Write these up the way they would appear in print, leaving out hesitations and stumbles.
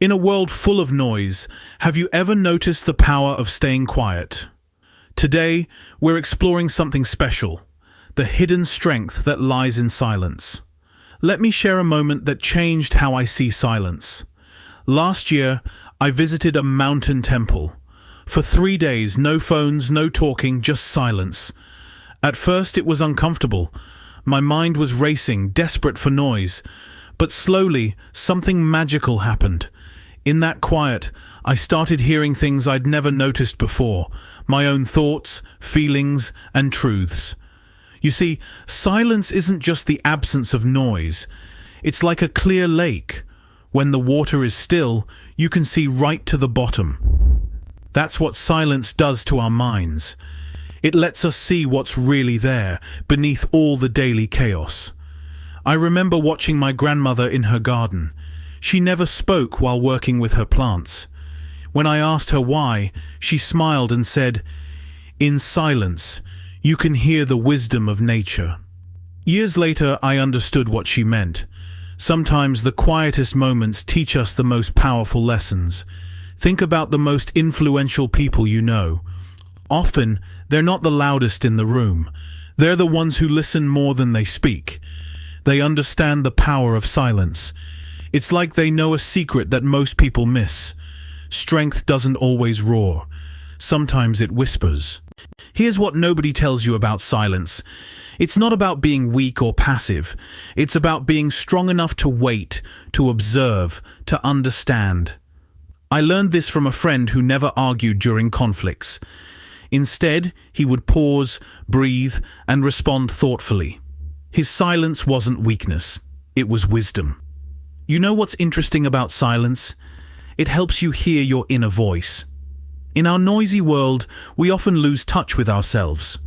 In a world full of noise, have you ever noticed the power of staying quiet? Today, we're exploring something special, the hidden strength that lies in silence. Let me share a moment that changed how I see silence. Last year, I visited a mountain temple. For 3 days, no phones, no talking, just silence. At first, it was uncomfortable. My mind was racing, desperate for noise. But slowly, something magical happened. In that quiet, I started hearing things I'd never noticed before, my own thoughts, feelings, and truths. You see, silence isn't just the absence of noise. It's like a clear lake. When the water is still, you can see right to the bottom. That's what silence does to our minds. It lets us see what's really there, beneath all the daily chaos. I remember watching my grandmother in her garden. She never spoke while working with her plants. When I asked her why, she smiled and said, "In silence, you can hear the wisdom of nature." Years later, I understood what she meant. Sometimes the quietest moments teach us the most powerful lessons. Think about the most influential people you know. Often, they're not the loudest in the room. They're the ones who listen more than they speak. They understand the power of silence. It's like they know a secret that most people miss. Strength doesn't always roar. Sometimes it whispers. Here's what nobody tells you about silence. It's not about being weak or passive. It's about being strong enough to wait, to observe, to understand. I learned this from a friend who never argued during conflicts. Instead, he would pause, breathe, and respond thoughtfully. His silence wasn't weakness. It was wisdom. You know what's interesting about silence? It helps you hear your inner voice. In our noisy world, we often lose touch with ourselves.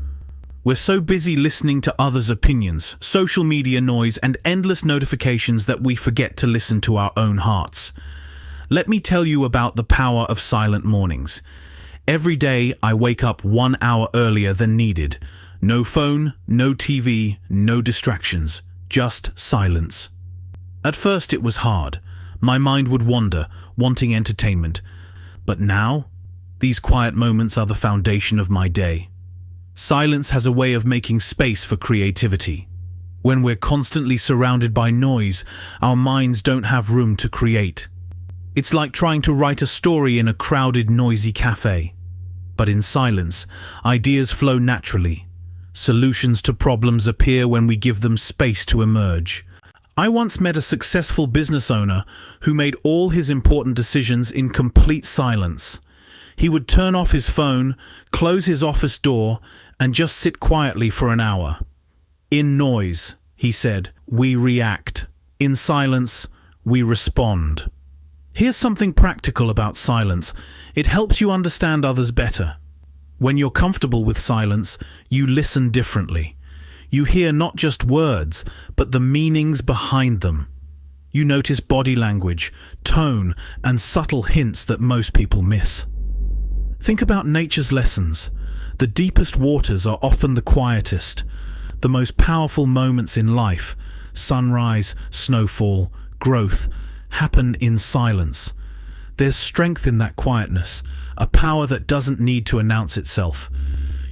We're so busy listening to others' opinions, social media noise, and endless notifications that we forget to listen to our own hearts. Let me tell you about the power of silent mornings. Every day, I wake up 1 hour earlier than needed. No phone, no TV, no distractions, just silence. At first, it was hard. My mind would wander, wanting entertainment. But now, these quiet moments are the foundation of my day. Silence has a way of making space for creativity. When we're constantly surrounded by noise, our minds don't have room to create. It's like trying to write a story in a crowded, noisy cafe. But in silence, ideas flow naturally. Solutions to problems appear when we give them space to emerge. I once met a successful business owner who made all his important decisions in complete silence. He would turn off his phone, close his office door, and just sit quietly for an hour. "In noise," he said, "we react. In silence, we respond." Here's something practical about silence. It helps you understand others better. When you're comfortable with silence, you listen differently. You hear not just words, but the meanings behind them. You notice body language, tone, and subtle hints that most people miss. Think about nature's lessons. The deepest waters are often the quietest. The most powerful moments in life, sunrise, snowfall, growth, happen in silence. There's strength in that quietness, a power that doesn't need to announce itself.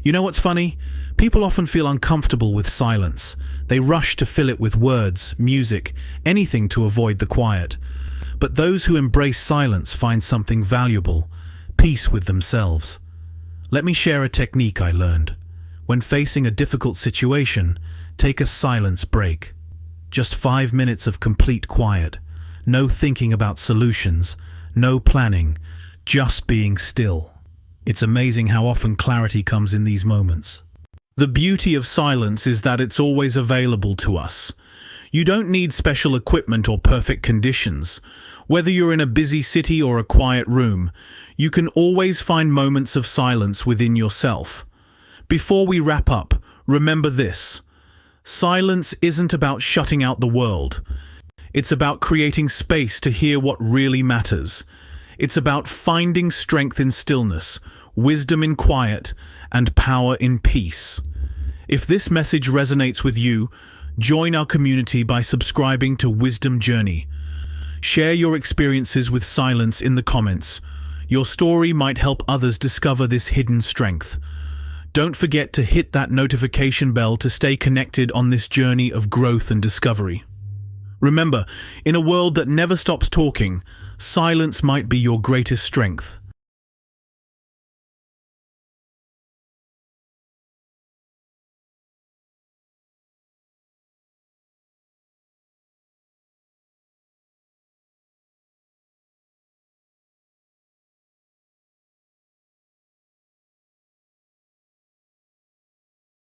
You know what's funny? People often feel uncomfortable with silence. They rush to fill it with words, music, anything to avoid the quiet. But those who embrace silence find something valuable, peace with themselves. Let me share a technique I learned. When facing a difficult situation, take a silence break. Just 5 minutes of complete quiet. No thinking about solutions, no planning, just being still. It's amazing how often clarity comes in these moments. The beauty of silence is that it's always available to us. You don't need special equipment or perfect conditions. Whether you're in a busy city or a quiet room, you can always find moments of silence within yourself. Before we wrap up, remember this. Silence isn't about shutting out the world. It's about creating space to hear what really matters. It's about finding strength in stillness, wisdom in quiet, and power in peace. If this message resonates with you, join our community by subscribing to Wisdom Journey. Share your experiences with silence in the comments. Your story might help others discover this hidden strength. Don't forget to hit that notification bell to stay connected on this journey of growth and discovery. Remember, in a world that never stops talking, silence might be your greatest strength.